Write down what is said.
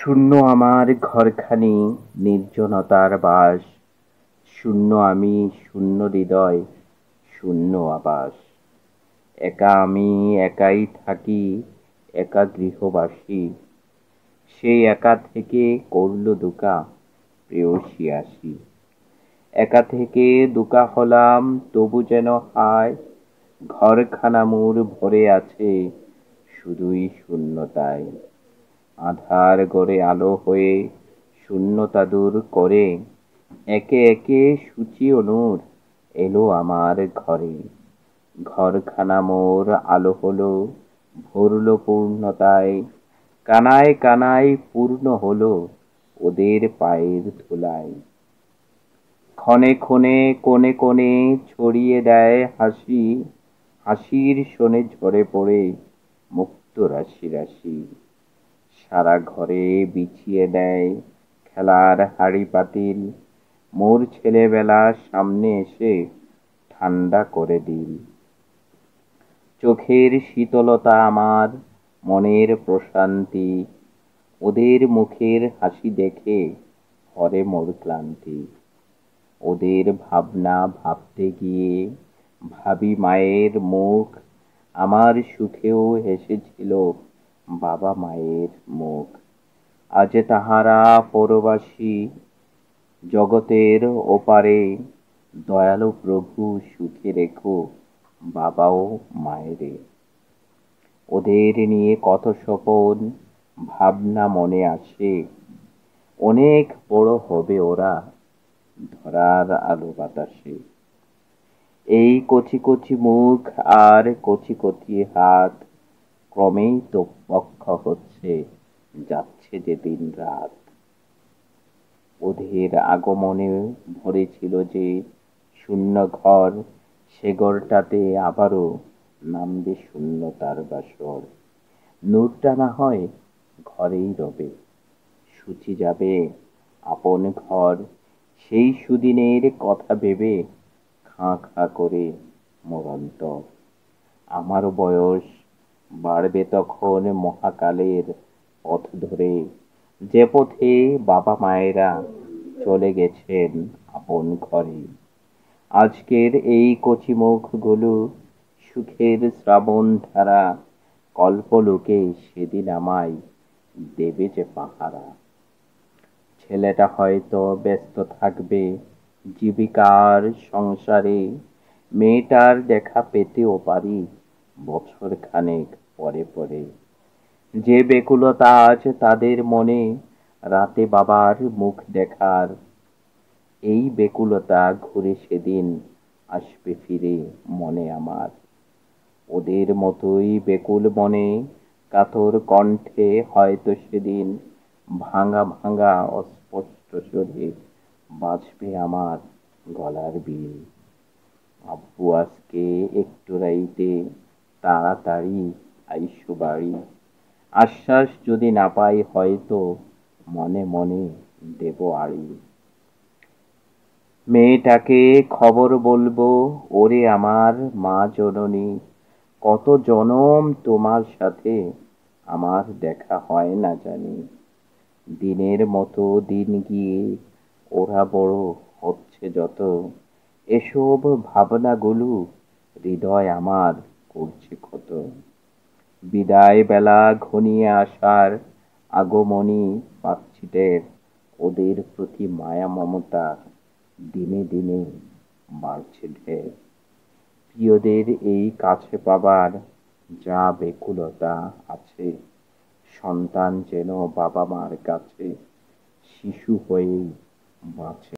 শূন্য আমার ঘরখানি, নির্জনতার বাস। শূন্য আমি, শূন্য হৃদয়, শূন্য আবাস। একা আমি, একাই থাকি, একা গৃহবাসী। সেই একা থেকে করল দুকা প্রেয়সী আসি। একা থেকে দুকা হলাম, তবু যেন হায় ঘরখানা মোর ভরে আছে শুধুই শূন্যতায়। আঁধার গড়ে আলো হয়ে শূন্যতা দূর করে একে একে সূচি ও নূর এলো আমার ঘরে। ঘরখানা মোর আলো হলো, ভরল পূর্ণতায়। কানায় কানায় পূর্ণ হলো ওদের পায়ের ধুলায়। ক্ষণে ক্ষণে কোণে কোণে ছড়িয়ে দেয় হাসি। হাসির শোনে ঝরে পড়ে মুক্ত রাশি রাশি। সারা ঘরে বিছিয়ে দেয় খেলার হাঁড়ি পাতিল। মোর ছেলেবেলা সামনে এসে ঠান্ডা করে দিল। চোখের শীতলতা আমার, মনের প্রশান্তি। ওদের মুখের হাসি দেখে হরে মোর ক্লান্তি। ওদের ভাবনা ভাবতে গিয়ে ভাবি মায়ের মুখ। আমার সুখেও হেসেছিল বাবা মায়ের মুখ। আজ তাহারা পরবাসী জগতের ওপারে। দয়ালু প্রভু সুখে রেখো বাবা ও মায়েরে। ওদের নিয়ে কত স্বপন ভাবনা মনে আসে। অনেক বড় হবে ওরা ধরার আলো বাতাসে। এই কচি কচি মুখ আর কচি কচি হাত ক্রমেই তো পক্ষ হচ্ছে যাচ্ছে যে দিন রাত। ওদের আগমনে ভরেছিল যে শূন্য ঘর, সে ঘরটাতে আবারও নামবে শূন্যতার বাসর। নূরটা না হয় ঘরেই রবে, সূচি যাবে আপন ঘর। সেই সুদিনের কথা ভেবে খাঁ খাঁ করে মোর অন্তর। আমার বয়স বাড়বে তখন মহাকালের পথ ধরে, যে পথে বাবা মায়েরা চলে গেছেন আপন ঘরে। আজকের এই কচি মুখগুলো সুখের শ্রাবণ ধারা কল্পলোকে সেদিন আমায় দেবে যে পাহারা। ছেলেটা হয়তো ব্যস্ত থাকবে জীবিকার সংসারে। মেয়েটার দেখা পেতেও পারি বছর খানেক পরে পরে। যে ব্যাকুলতা আজ তাদের মনে রাতে বাবার মুখ দেখার, এই ব্যাকুলতা ঘুরে সেদিন আসবে ফিরে মনে আমার। ওদের মতোই ব্যাকুল মনে কাতর কণ্ঠে হয়তো সেদিন ভাঙা ভাঙা অস্পষ্ট স্বরে বাজবে আমার গলার বিল। আব্বু আজকে একটু রাইতে তাড়াতাড়ি আইসো বাড়ি। আশ্বাস যদি না পাই হয়তো মনে মনে দেব আড়ি। মেয়েটাকে খবর বলবো, ওরে আমার মা জননী। কত জনম তোমার সাথে আমার দেখা হয় না জানি। দিনের মতো দিন গিয়ে ওরা বড় হচ্ছে যত, এসব ভাবনাগুলো হৃদয় আমার করছে ক্ষত। বিদায় বেলা ঘনিয়ে আসার আগমনী পাচ্ছি টের, ওদের প্রতি মায়া মমতা দিনে দিনে বাড়ছে ঢের। প্রিয়দের এই কাছে পাবার যা ব্যাকুলতা আছে, সন্তান যেন বাবা মার কাছে শিশু হয়েই বাঁচে।